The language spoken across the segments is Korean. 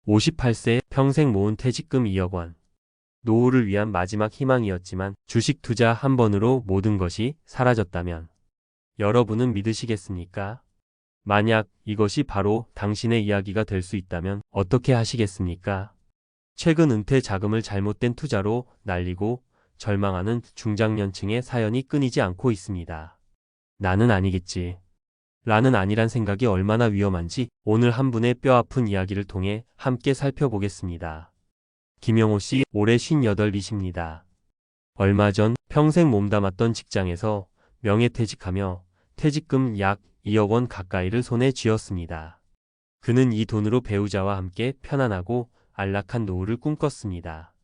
58세 평생 모은 퇴직금 2억 원. 노후를 위한 마지막 희망이었지만 주식 투자 한 번으로 모든 것이 사라졌다면 여러분은 믿으시겠습니까? 만약 이것이 바로 당신의 이야기가 될 수 있다면 어떻게 하시겠습니까? 최근 은퇴 자금을 잘못된 투자로 날리고 절망하는 중장년층의 사연이 끊이지 않고 있습니다. 나는 아니겠지. 라는 아니란 생각이 얼마나 위험한지 오늘 한 분의 뼈아픈 이야기를 통해 함께 살펴보겠습니다. 김영호 씨, 올해 58이십니다. 얼마 전 평생 몸담았던 직장에서 명예퇴직하며 퇴직금 약 2억 원 가까이를 손에 쥐었습니다. 그는 이 돈으로 배우자와 함께 편안하고 안락한 노후를 꿈꿨습니다.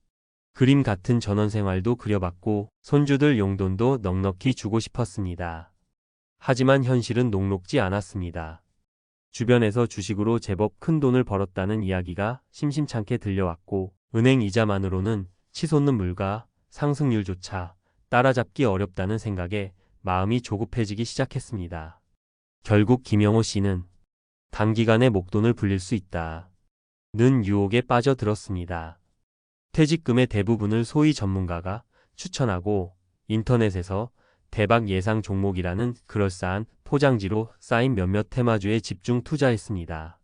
그림 같은 전원생활도 그려봤고 손주들 용돈도 넉넉히 주고 싶었습니다. 하지만 현실은 녹록지 않았습니다. 주변에서 주식으로 제법 큰 돈을 벌었다는 이야기가 심심찮게 들려왔고 은행 이자만으로는 치솟는 물가, 상승률조차 따라잡기 어렵다는 생각에 마음이 조급해지기 시작했습니다. 결국 김영호 씨는 단기간에 목돈을 불릴 수 있다는 유혹에 빠져들었습니다. 퇴직금의 대부분을 소위 전문가가 추천하고 인터넷에서 대박 예상 종목이라는 그럴싸한 포장지로 쌓인 몇몇 테마주에 집중 투자했습니다.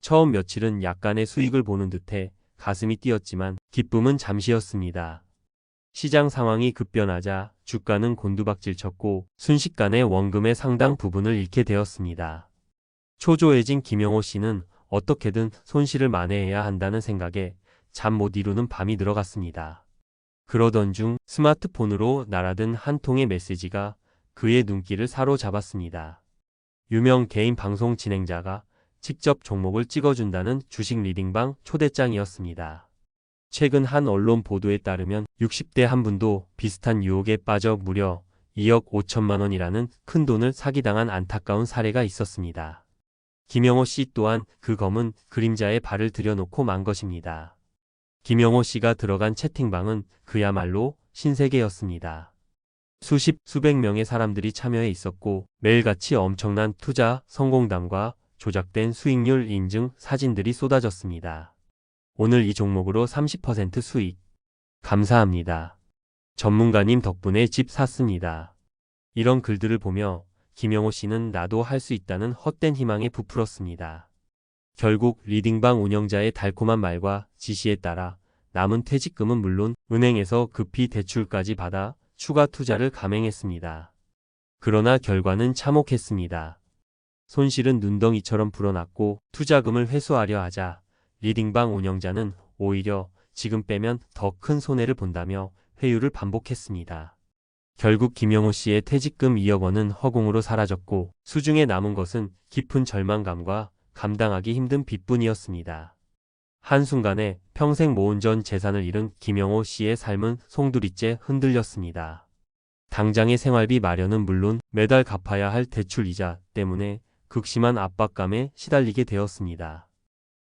처음 며칠은 약간의 수익을 보는 듯해 가슴이 뛰었지만 기쁨은 잠시였습니다. 시장 상황이 급변하자 주가는 곤두박질쳤고 순식간에 원금의 상당 부분을 잃게 되었습니다. 초조해진 김영호 씨는 어떻게든 손실을 만회해야 한다는 생각에 잠 못 이루는 밤이 들어갔습니다. 그러던 중 스마트폰으로 날아든 한 통의 메시지가 그의 눈길을 사로잡았습니다. 유명 개인 방송 진행자가 직접 종목을 찍어준다는 주식 리딩방 초대장이었습니다. 최근 한 언론 보도에 따르면 60대 한 분도 비슷한 유혹에 빠져 무려 2억 5천만 원이라는 큰 돈을 사기당한 안타까운 사례가 있었습니다. 김영호 씨 또한 그 검은 그림자에 발을 들여놓고 만 것입니다. 김영호 씨가 들어간 채팅방은 그야말로 신세계였습니다. 수백 명의 사람들이 참여해 있었고 매일같이 엄청난 투자 성공담과 조작된 수익률 인증 사진들이 쏟아졌습니다. 오늘 이 종목으로 30% 수익. 감사합니다. 전문가님 덕분에 집 샀습니다. 이런 글들을 보며 김영호 씨는 나도 할 수 있다는 헛된 희망에 부풀었습니다. 결국 리딩방 운영자의 달콤한 말과 지시에 따라 남은 퇴직금은 물론 은행에서 급히 대출까지 받아 추가 투자를 감행했습니다. 그러나 결과는 참혹했습니다. 손실은 눈덩이처럼 불어났고 투자금을 회수하려 하자 리딩방 운영자는 오히려 지금 빼면 더 큰 손해를 본다며 회유를 반복했습니다. 결국 김영호 씨의 퇴직금 2억 원은 허공으로 사라졌고 수중에 남은 것은 깊은 절망감과 감당하기 힘든 빚뿐이었습니다. 한순간에 평생 모은 전 재산을 잃은 김영호 씨의 삶은 송두리째 흔들렸습니다. 당장의 생활비 마련은 물론 매달 갚아야 할 대출 이자 때문에 극심한 압박감에 시달리게 되었습니다.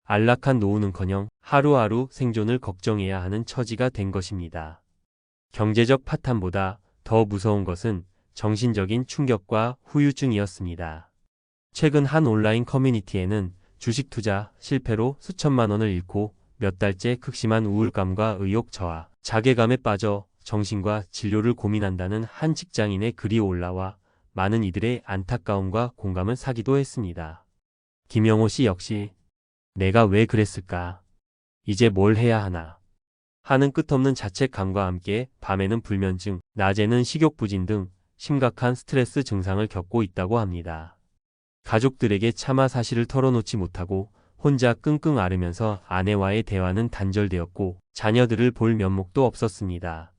안락한 노후는커녕 하루하루 생존을 걱정해야 하는 처지가 된 것입니다. 경제적 파탄보다 더 무서운 것은 정신적인 충격과 후유증이었습니다. 최근 한 온라인 커뮤니티에는 주식 투자 실패로 수천만 원을 잃고 몇 달째 극심한 우울감과 의욕 저하, 자괴감에 빠져 정신과 진료를 고민한다는 한 직장인의 글이 올라와 많은 이들의 안타까움과 공감을 사기도 했습니다. 김영호 씨 역시 내가 왜 그랬을까? 이제 뭘 해야 하나? 하는 끝없는 자책감과 함께 밤에는 불면증, 낮에는 식욕부진 등 심각한 스트레스 증상을 겪고 있다고 합니다. 가족들에게 차마 사실을 털어놓지 못하고 혼자 끙끙 앓으면서 아내와의 대화는 단절되었고 자녀들을 볼 면목도 없었습니다.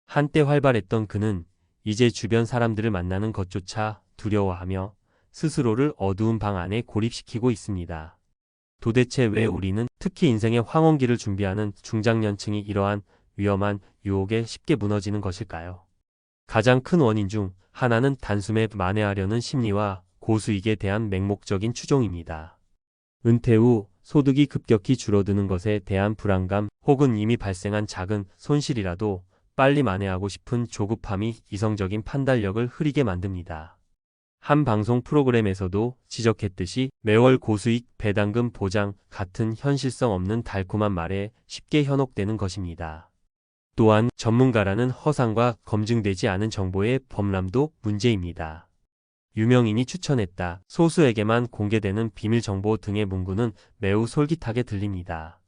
한때 활발했던 그는 이제 주변 사람들을 만나는 것조차 두려워하며 스스로를 어두운 방 안에 고립시키고 있습니다. 도대체 왜 우리는 특히 인생의 황혼기를 준비하는 중장년층이 이러한 위험한 유혹에 쉽게 무너지는 것일까요? 가장 큰 원인 중 하나는 단숨에 만회하려는 심리와 고수익에 대한 맹목적인 추종입니다. 은퇴 후 소득이 급격히 줄어드는 것에 대한 불안감 혹은 이미 발생한 작은 손실이라도 빨리 만회하고 싶은 조급함이 이성적인 판단력을 흐리게 만듭니다. 한 방송 프로그램에서도 지적했듯이 매월 고수익, 배당금 보장 같은 현실성 없는 달콤한 말에 쉽게 현혹되는 것입니다. 또한 전문가라는 허상과 검증되지 않은 정보의 범람도 문제입니다. 유명인이 추천했다, 소수에게만 공개되는 비밀 정보 등의 문구는 매우 솔깃하게 들립니다.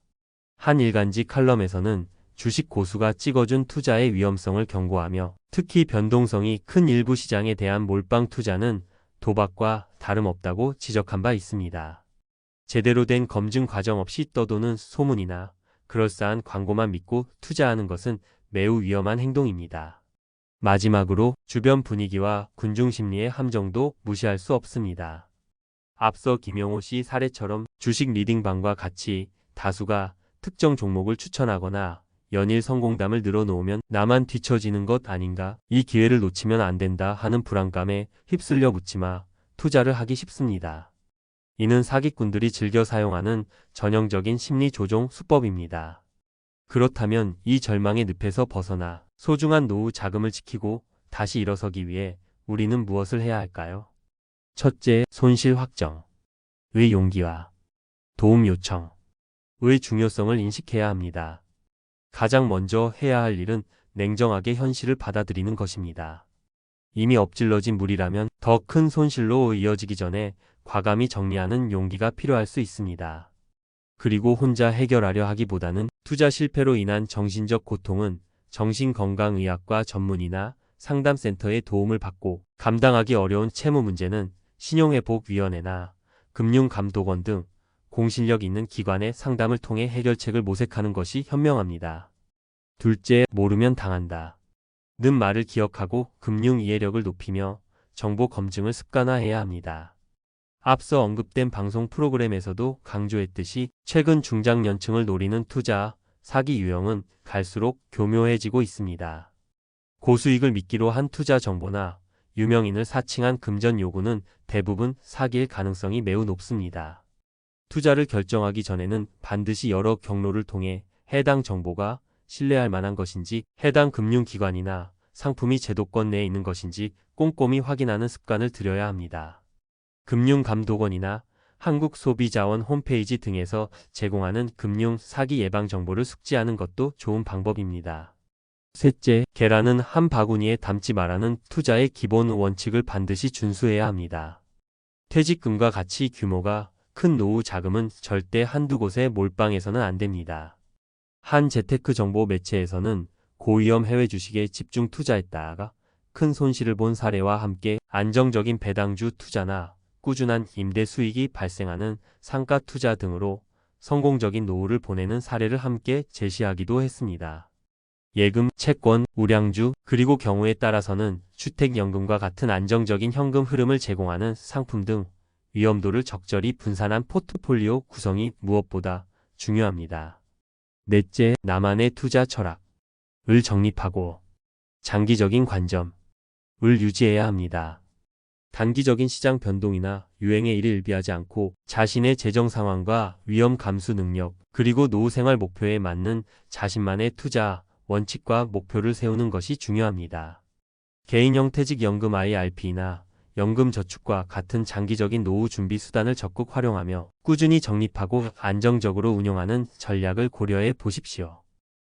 한 일간지 칼럼에서는 주식 고수가 찍어준 투자의 위험성을 경고하며 특히 변동성이 큰 일부 시장에 대한 몰빵 투자는 도박과 다름없다고 지적한 바 있습니다. 제대로 된 검증 과정 없이 떠도는 소문이나 그럴싸한 광고만 믿고 투자하는 것은 매우 위험한 행동입니다. 마지막으로 주변 분위기와 군중 심리의 함정도 무시할 수 없습니다. 앞서 김영호 씨 사례처럼 주식 리딩방과 같이 다수가 특정 종목을 추천하거나 연일 성공담을 늘어놓으면 나만 뒤처지는 것 아닌가, 이 기회를 놓치면 안 된다 하는 불안감에 휩쓸려 묻지마 투자를 하기 쉽습니다. 이는 사기꾼들이 즐겨 사용하는 전형적인 심리 조종 수법입니다. 그렇다면 이 절망의 늪에서 벗어나 소중한 노후 자금을 지키고 다시 일어서기 위해 우리는 무엇을 해야 할까요? 첫째, 손실 확정. 의 용기와 도움 요청. 의 중요성을 인식해야 합니다. 가장 먼저 해야 할 일은 냉정하게 현실을 받아들이는 것입니다. 이미 엎질러진 물이라면 더 큰 손실로 이어지기 전에 과감히 정리하는 용기가 필요할 수 있습니다. 그리고 혼자 해결하려 하기보다는 투자 실패로 인한 정신적 고통은 정신건강의학과 전문의나 상담센터의 도움을 받고, 감당하기 어려운 채무 문제는 신용회복위원회나 금융감독원 등 공신력 있는 기관의 상담을 통해 해결책을 모색하는 것이 현명합니다. 둘째, 모르면 당한다 는 말을 기억하고 금융 이해력을 높이며 정보 검증을 습관화해야 합니다. 앞서 언급된 방송 프로그램에서도 강조했듯이 최근 중장년층을 노리는 투자, 사기 유형은 갈수록 교묘해지고 있습니다. 고수익을 미끼로 한 투자 정보나 유명인을 사칭한 금전 요구는 대부분 사기일 가능성이 매우 높습니다. 투자를 결정하기 전에는 반드시 여러 경로를 통해 해당 정보가 신뢰할 만한 것인지, 해당 금융기관이나 상품이 제도권 내에 있는 것인지 꼼꼼히 확인하는 습관을 들여야 합니다. 금융감독원이나 한국소비자원 홈페이지 등에서 제공하는 금융 사기 예방 정보를 숙지하는 것도 좋은 방법입니다. 셋째, 계란은 한 바구니에 담지 말라는 투자의 기본 원칙을 반드시 준수해야 합니다. 퇴직금과 같이 규모가 큰 노후 자금은 절대 한두 곳에 몰빵해서는 안 됩니다. 한 재테크 정보 매체에서는 고위험 해외 주식에 집중 투자했다가 큰 손실을 본 사례와 함께 안정적인 배당주 투자나 꾸준한 임대 수익이 발생하는 상가 투자 등으로 성공적인 노후를 보내는 사례를 함께 제시하기도 했습니다. 예금, 채권, 우량주, 그리고 경우에 따라서는 주택연금과 같은 안정적인 현금 흐름을 제공하는 상품 등 위험도를 적절히 분산한 포트폴리오 구성이 무엇보다 중요합니다. 넷째, 나만의 투자 철학을 정립하고 장기적인 관점을 유지해야 합니다. 단기적인 시장 변동이나 유행에 일희일비하지 않고 자신의 재정 상황과 위험 감수 능력, 그리고 노후 생활 목표에 맞는 자신만의 투자 원칙과 목표를 세우는 것이 중요합니다. 개인형 퇴직연금 IRP나 연금저축과 같은 장기적인 노후 준비 수단을 적극 활용하며 꾸준히 적립하고 안정적으로 운용하는 전략을 고려해 보십시오.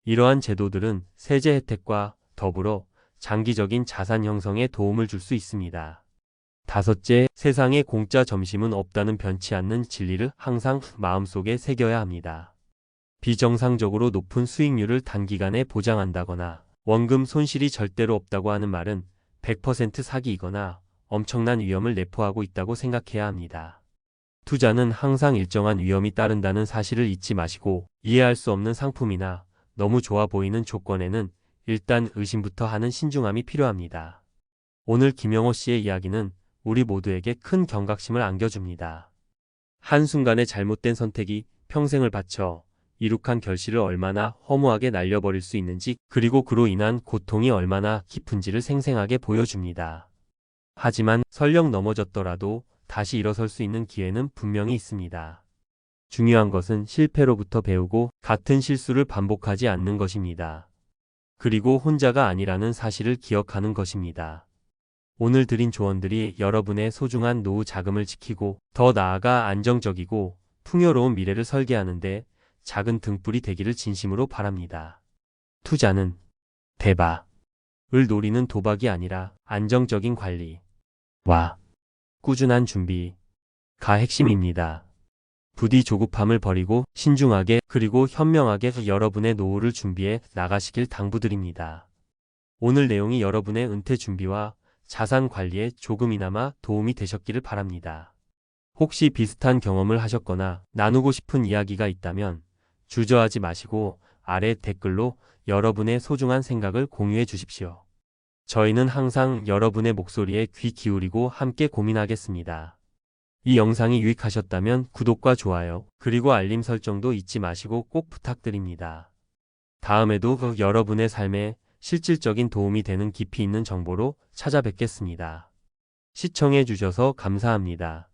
이러한 제도들은 세제 혜택과 더불어 장기적인 자산 형성에 도움을 줄 수 있습니다. 다섯째, 세상에 공짜 점심은 없다는 변치 않는 진리를 항상 마음속에 새겨야 합니다. 비정상적으로 높은 수익률을 단기간에 보장한다거나 원금 손실이 절대로 없다고 하는 말은 100% 사기이거나 엄청난 위험을 내포하고 있다고 생각해야 합니다. 투자는 항상 일정한 위험이 따른다는 사실을 잊지 마시고, 이해할 수 없는 상품이나 너무 좋아 보이는 조건에는 일단 의심부터 하는 신중함이 필요합니다. 오늘 김영호 씨의 이야기는 우리 모두에게 큰 경각심을 안겨줍니다. 한순간의 잘못된 선택이 평생을 바쳐 이룩한 결실을 얼마나 허무하게 날려버릴 수 있는지, 그리고 그로 인한 고통이 얼마나 깊은지를 생생하게 보여줍니다. 하지만 설령 넘어졌더라도 다시 일어설 수 있는 기회는 분명히 있습니다. 중요한 것은 실패로부터 배우고 같은 실수를 반복하지 않는 것입니다. 그리고 혼자가 아니라는 사실을 기억하는 것입니다. 오늘 드린 조언들이 여러분의 소중한 노후 자금을 지키고 더 나아가 안정적이고 풍요로운 미래를 설계하는데 작은 등불이 되기를 진심으로 바랍니다. 투자는 대박을 노리는 도박이 아니라 안정적인 관리와 꾸준한 준비가 핵심입니다. 부디 조급함을 버리고 신중하게 그리고 현명하게 여러분의 노후를 준비해 나가시길 당부드립니다. 오늘 내용이 여러분의 은퇴 준비와 자산 관리에 조금이나마 도움이 되셨기를 바랍니다. 혹시 비슷한 경험을 하셨거나 나누고 싶은 이야기가 있다면 주저하지 마시고 아래 댓글로 여러분의 소중한 생각을 공유해 주십시오. 저희는 항상 여러분의 목소리에 귀 기울이고 함께 고민하겠습니다. 이 영상이 유익하셨다면 구독과 좋아요, 그리고 알림 설정도 잊지 마시고 꼭 부탁드립니다. 다음에도 여러분의 삶에 실질적인 도움이 되는 깊이 있는 정보로 찾아뵙겠습니다. 시청해 주셔서 감사합니다.